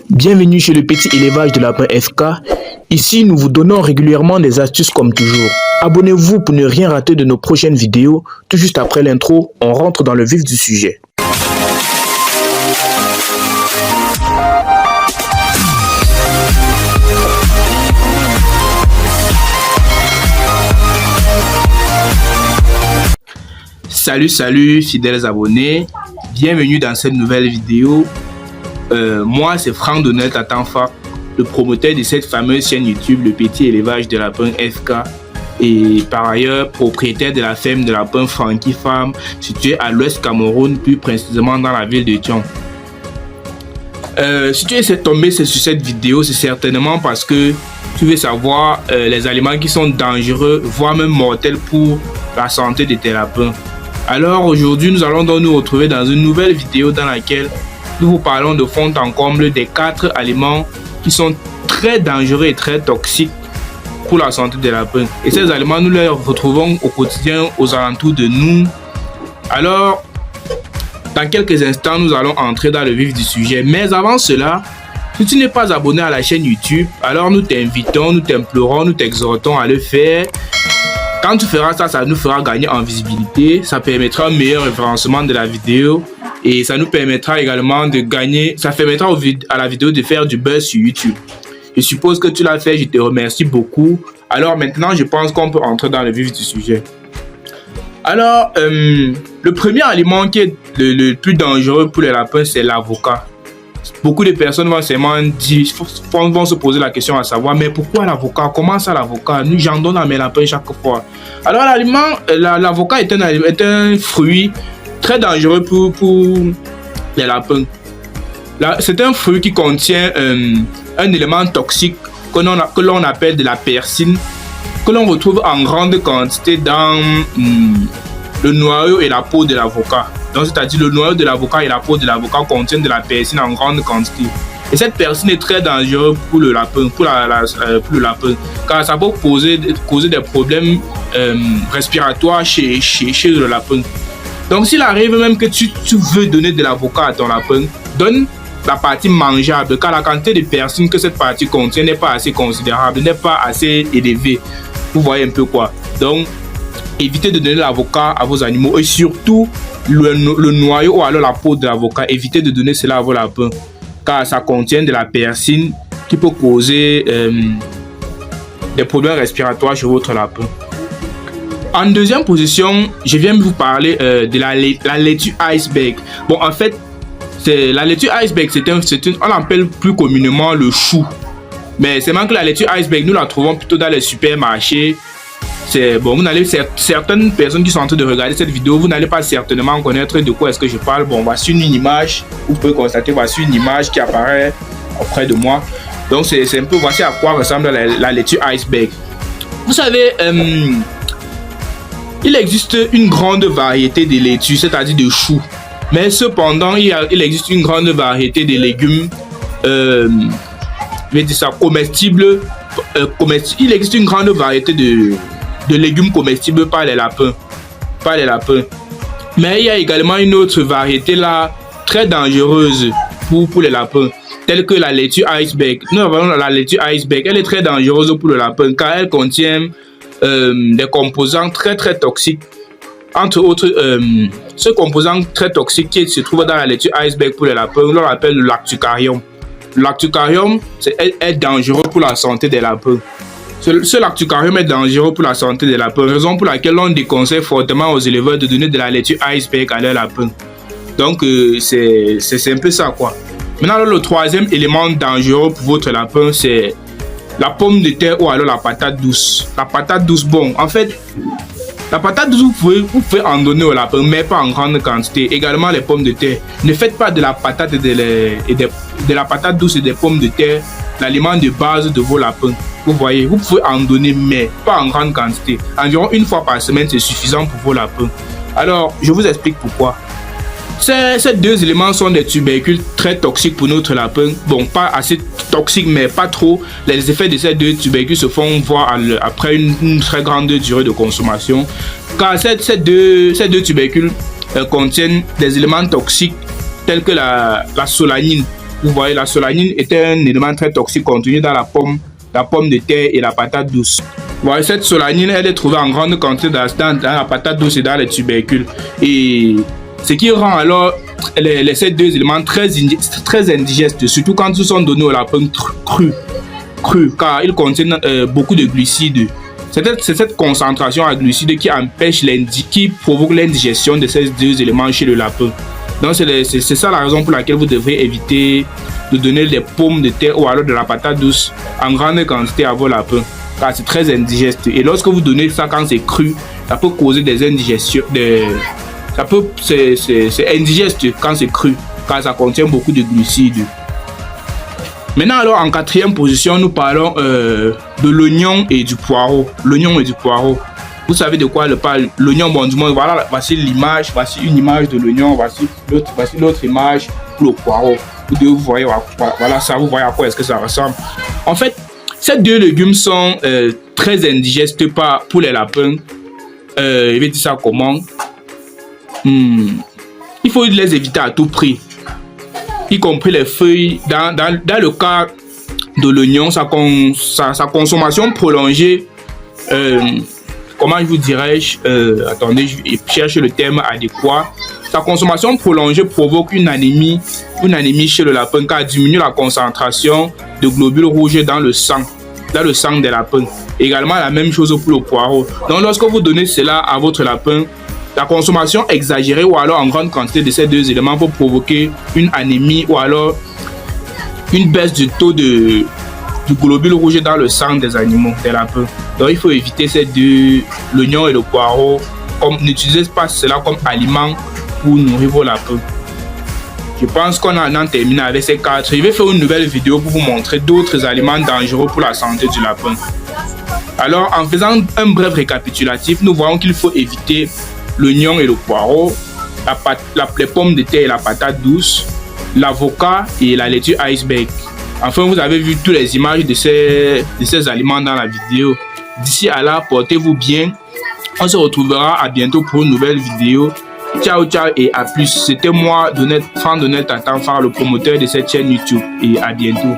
Bienvenue chez le petit élevage de lapin FK. Ici, nous vous donnons régulièrement des astuces comme toujours. Abonnez-vous pour ne rien rater de nos prochaines vidéos. Tout juste après l'intro, on rentre dans le vif du sujet. Salut fidèles abonnés, bienvenue dans cette nouvelle vidéo. Moi c'est Franck Donnet Atanfa, le promoteur de cette fameuse chaîne YouTube, le petit élevage de lapin FK, et par ailleurs propriétaire de la ferme de lapin Frankie Farm, située à l'ouest Cameroun, plus précisément dans la ville de Thion. Si tu es tombé sur cette vidéo, c'est certainement parce que tu veux savoir les aliments qui sont dangereux, voire même mortels pour la santé de tes lapins. Alors aujourd'hui, nous allons donc nous retrouver dans une nouvelle vidéo dans laquelle nous vous parlons de fond en comble des 4 aliments qui sont très dangereux et très toxiques pour la santé des lapins. Et ces aliments, nous les retrouvons au quotidien aux alentours de nous. Alors, dans quelques instants, nous allons entrer dans le vif du sujet. Mais avant cela, si tu n'es pas abonné à la chaîne YouTube, alors nous t'invitons, nous t'implorons, nous t'exhortons à le faire. Quand tu feras ça, ça nous fera gagner en visibilité, ça permettra un meilleur référencement de la vidéo et ça nous permettra également de gagner, ça permettra à la vidéo de faire du buzz sur YouTube. Je suppose que tu l'as fait, je te remercie beaucoup. Alors maintenant, je pense qu'on peut entrer dans le vif du sujet. Alors, le premier aliment qui est le plus dangereux pour les lapins, c'est l'avocat. Beaucoup de personnes vont se poser la question à savoir, mais pourquoi l'avocat? Comment ça l'avocat? Nous, j'en donne à mes lapins chaque fois. Alors l'avocat est un fruit très dangereux pour les lapins. C'est un fruit qui contient un élément toxique que l'on appelle de la persine, que l'on retrouve en grande quantité dans le noyau et la peau de l'avocat. Donc, c'est-à-dire le noyau de l'avocat et la peau de l'avocat contiennent de la persine en grande quantité. Et cette persine est très dangereuse pour le lapin, car ça peut causer des problèmes respiratoires chez le lapin. Donc, s'il arrive même que tu veux donner de l'avocat à ton lapin, donne la partie mangeable, car la quantité de persine que cette partie contient n'est pas assez considérable, n'est pas assez élevée. Vous voyez un peu quoi. Donc, évitez de donner l'avocat à vos animaux et surtout le noyau ou alors la peau de l'avocat. Évitez de donner cela à vos lapins car ça contient de la persine qui peut causer des problèmes respiratoires chez votre lapin. En deuxième position, je viens de vous parler de la laitue iceberg. Bon, en fait, la laitue iceberg, on l'appelle plus communément le chou. Mais c'est même que la laitue iceberg, nous la trouvons plutôt dans les supermarchés. Bon, certaines personnes qui sont en train de regarder cette vidéo, vous n'allez pas certainement connaître de quoi est-ce que je parle. Bon, voici une image, vous pouvez constater, voici une image qui apparaît auprès de moi. Donc, c'est un peu, voici à quoi ressemble la laitue iceberg. Vous savez, il existe une grande variété de laitues, c'est-à-dire de choux. Mais cependant, il existe une grande variété de légumes, je vais dire ça, comestibles. Il existe une grande variété de légumes comestibles par les lapins. Mais il y a également une autre variété là, très dangereuse pour les lapins, telle que la laitue iceberg. Nous avons la laitue iceberg, elle est très dangereuse pour le lapin car elle contient des composants très toxiques. Entre autres, ce composant très toxique qui se trouve dans la laitue iceberg pour les lapins, on l'appelle le lactucarium. Le lactucarium est dangereux pour la santé des lapins. Ce lactucarium est dangereux pour la santé des lapins, raison pour laquelle on déconseille fortement aux éleveurs de donner de la laitue iceberg à leurs lapins. Donc, c'est un peu ça, quoi. Maintenant, le troisième élément dangereux pour votre lapin, c'est la pomme de terre ou alors la patate douce. La patate douce, bon, en fait, la patate douce, vous pouvez en donner aux lapins, mais pas en grande quantité. Également, les pommes de terre. Ne faites pas de la patate de la patate douce et des pommes de terre l'aliment de base de vos lapins. Vous voyez, vous pouvez en donner, mais pas en grande quantité. Environ une fois par semaine, c'est suffisant pour vos lapins. Alors, je vous explique pourquoi. Ces deux éléments sont des tubercules très toxiques pour notre lapin. Bon, pas assez toxiques, mais pas trop. Les effets de ces deux tubercules se font voir après une très grande durée de consommation. Car ces deux tubercules contiennent des éléments toxiques tels que la solanine. Vous voyez, la solanine est un élément très toxique contenu dans la pomme de terre et la patate douce. Vous voyez, cette solanine, elle est trouvée en grande quantité dans la patate douce et dans les tubercules. Et ce qui rend alors ces deux éléments très indigestes, surtout quand ils sont donnés au lapin cru, car ils contiennent beaucoup de glucides. C'est cette concentration à glucides qui provoque l'indigestion de ces deux éléments chez le lapin. Donc c'est ça la raison pour laquelle vous devrez éviter de donner des pommes de terre ou alors de la patate douce en grande quantité à vos lapins, car c'est très indigeste. Et lorsque vous donnez ça quand c'est cru, ça peut causer des indigestions. C'est indigeste quand c'est cru, car ça contient beaucoup de glucides. Maintenant, alors, en quatrième position, nous parlons de l'oignon et du poireau. L'oignon et du poireau. Vous savez de quoi je parle? L'oignon, bon, du moins, voilà, voici l'image. Voici une image de l'oignon. Voici l'autre image pour le poireau. Vous voyez, voilà ça, vous voyez à quoi est-ce que ça ressemble. En fait, ces deux légumes sont très indigestes pour les lapins. Je vais dire ça comment? Il faut les éviter à tout prix, y compris les feuilles. Dans le cas de l'oignon, sa consommation prolongée, comment je vous dirais-je, attendez, je cherche le terme adéquat. Sa consommation prolongée provoque une anémie chez le lapin, car elle diminue la concentration de globules rouges dans le sang des lapins. Également la même chose pour le poireau. Donc lorsque vous donnez cela à votre lapin, la consommation exagérée ou alors en grande quantité de ces deux éléments peut provoquer une anémie ou alors une baisse du taux du globule rouge dans le sang des animaux, des lapins. Donc il faut éviter ces deux, l'oignon et le poireau. N'utilisez pas cela comme aliment pour nourrir vos lapins. Je pense qu'on en a terminé avec ces quatre. Je vais faire une nouvelle vidéo pour vous montrer d'autres aliments dangereux pour la santé du lapin. Alors, en faisant un bref récapitulatif, nous voyons qu'il faut éviter l'oignon et le poireau, les pommes de terre et la patate douce, l'avocat et la laitue iceberg. Enfin, vous avez vu toutes les images de ces aliments dans la vidéo. D'ici à là, portez-vous bien. On se retrouvera à bientôt pour une nouvelle vidéo. Ciao, ciao et à plus. C'était moi, Franck Donnet Tantanfar, le promoteur de cette chaîne YouTube. Et à bientôt.